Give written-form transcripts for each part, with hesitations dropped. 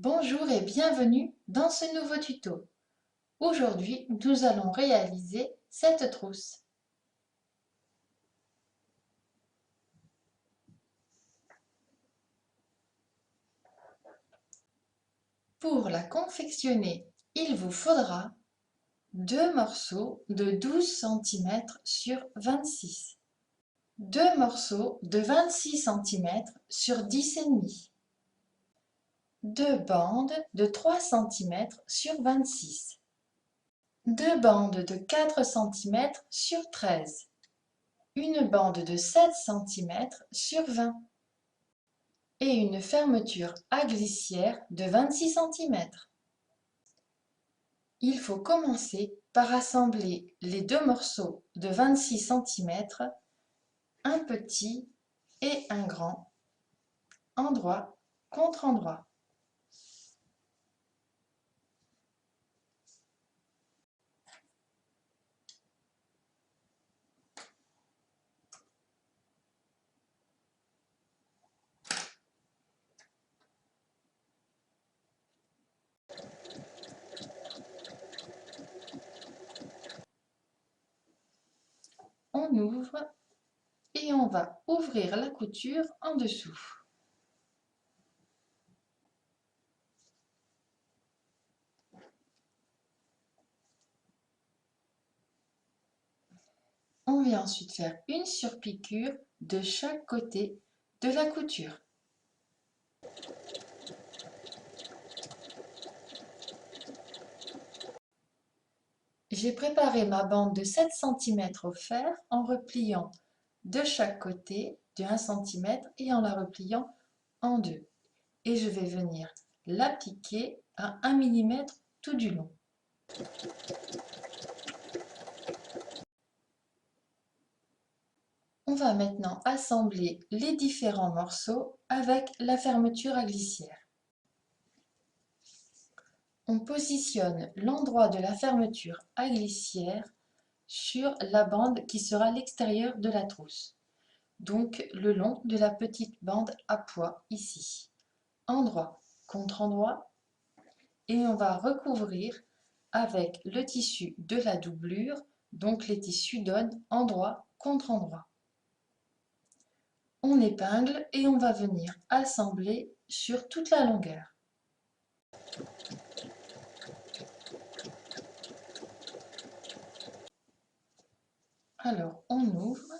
Bonjour et bienvenue dans ce nouveau tuto. Aujourd'hui, nous allons réaliser cette trousse. Pour la confectionner, il vous faudra 2 morceaux de 12 cm sur 26, 2 morceaux de 26 cm sur 10,5, 2 bandes de 3 cm sur 26, 2 bandes de 4 cm sur 13, une bande de 7 cm sur 20 et une fermeture à glissière de 26 cm. Il faut commencer par assembler les deux morceaux de 26 cm, un petit et un grand, endroit contre endroit. On ouvre et on va ouvrir la couture en dessous. On vient ensuite faire une surpiqûre de chaque côté de la couture. J'ai préparé ma bande de 7 cm au fer en repliant de chaque côté de 1 cm et en la repliant en deux. Et je vais venir l'appliquer à 1 mm tout du long. On va maintenant assembler les différents morceaux avec la fermeture à glissière. On positionne l'endroit de la fermeture à glissière sur la bande qui sera l'extérieur de la trousse, donc le long de la petite bande à pois ici, endroit contre endroit, et on va recouvrir avec le tissu de la doublure, donc les tissus donnent endroit contre endroit. On épingle et on va venir assembler sur toute la longueur. Alors on ouvre.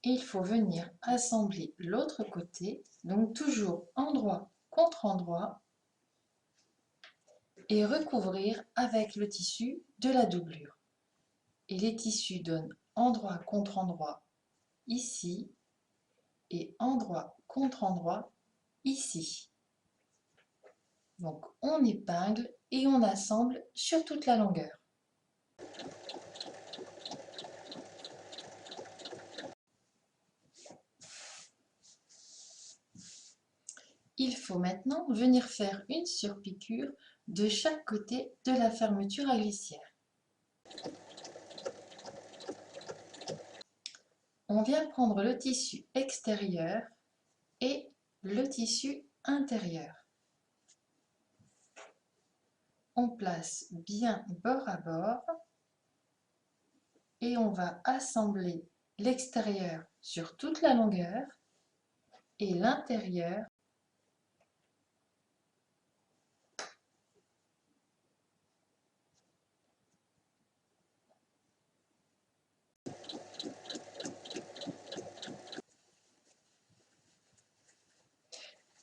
Il faut venir assembler l'autre côté, donc toujours endroit contre endroit, et recouvrir avec le tissu de la doublure. Et les tissus donnent endroit contre endroit ici et endroit contre endroit ici. Donc on épingle et on assemble sur toute la longueur. Il faut maintenant venir faire une surpiqûre de chaque côté de la fermeture à glissière. On vient prendre le tissu extérieur et le tissu intérieur. On place bien bord à bord et on va assembler l'extérieur sur toute la longueur et l'intérieur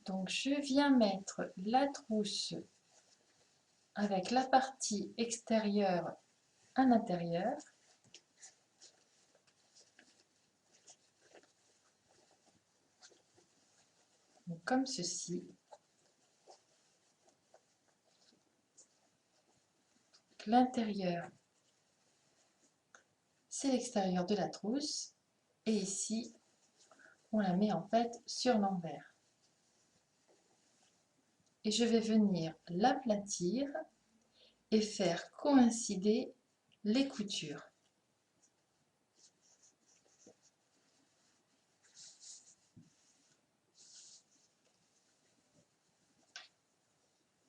donc je viens mettre la trousse avec la partie extérieure à l'intérieur. Comme ceci. L'intérieur, c'est l'extérieur de la trousse. Et ici, on la met en fait sur l'envers. Et je vais venir l'aplatir et faire coïncider les coutures.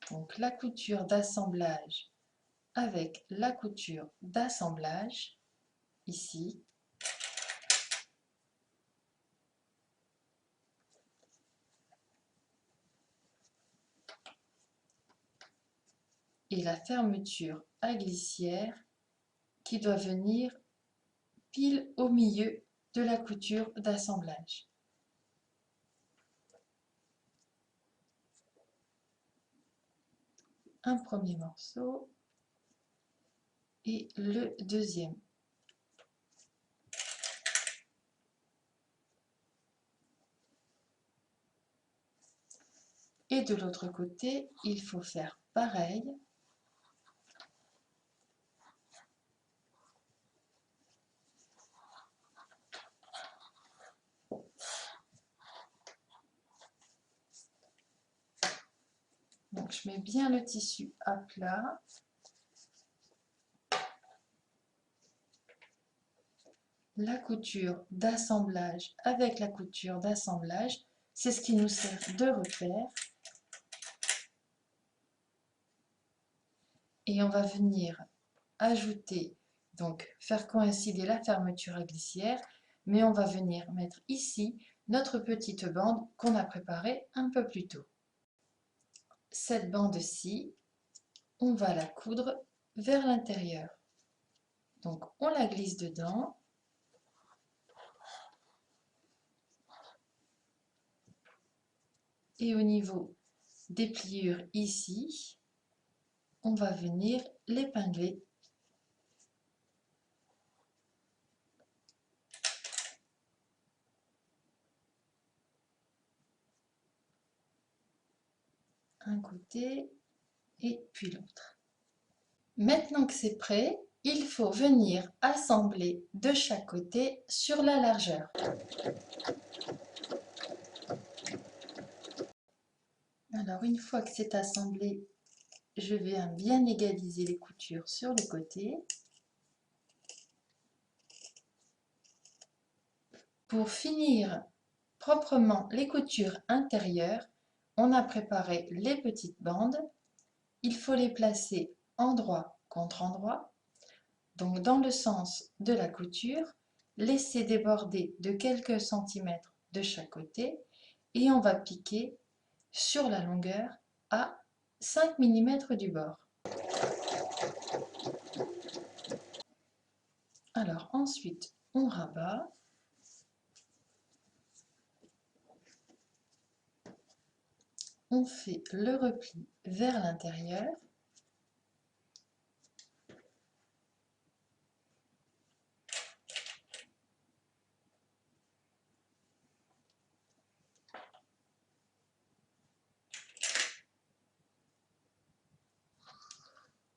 Donc la couture d'assemblage avec la couture d'assemblage, ici. Et la fermeture à glissière qui doit venir pile au milieu de la couture d'assemblage. Un premier morceau et le deuxième. Et de l'autre côté, il faut faire pareil. Donc je mets bien le tissu à plat. La couture d'assemblage avec la couture d'assemblage, c'est ce qui nous sert de repère. Et on va venir ajouter, donc faire coïncider la fermeture à glissière, mais on va venir mettre ici notre petite bande qu'on a préparée un peu plus tôt. Cette bande-ci, on va la coudre vers l'intérieur. Donc on la glisse dedans. Et au niveau des pliures ici, on va venir l'épingler. Un côté et puis l'autre. Maintenant que c'est prêt, il faut venir assembler de chaque côté sur la largeur. Alors une fois que c'est assemblé, je vais bien égaliser les coutures sur les côtés. Pour finir proprement les coutures intérieures, on a préparé les petites bandes. Il faut les placer endroit contre endroit, donc dans le sens de la couture, laisser déborder de quelques centimètres de chaque côté et on va piquer sur la longueur à 5 mm du bord. Alors ensuite, on rabat. On fait le repli vers l'intérieur.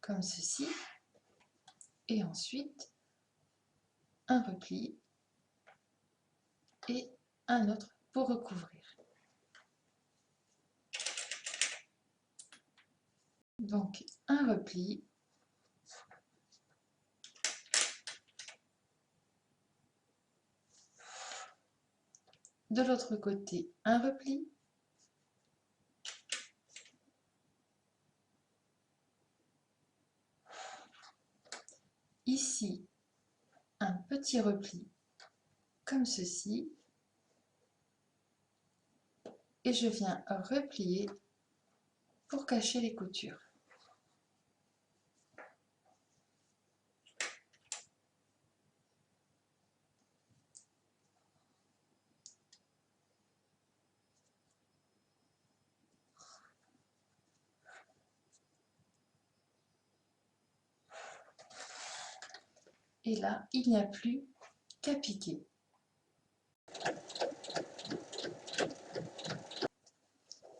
Comme ceci. Et ensuite, un repli et un autre pour recouvrir. Donc, un repli. De l'autre côté, un repli. Ici, un petit repli comme ceci. Et je viens replier pour cacher les coutures. Et là, il n'y a plus qu'à piquer.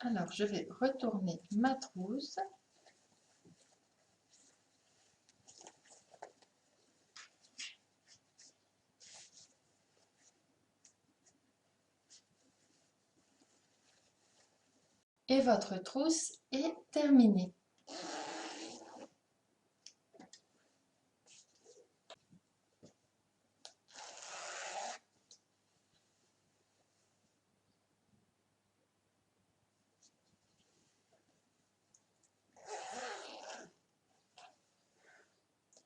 Alors, je vais retourner ma trousse. Et votre trousse est terminée.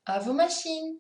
À vos machines!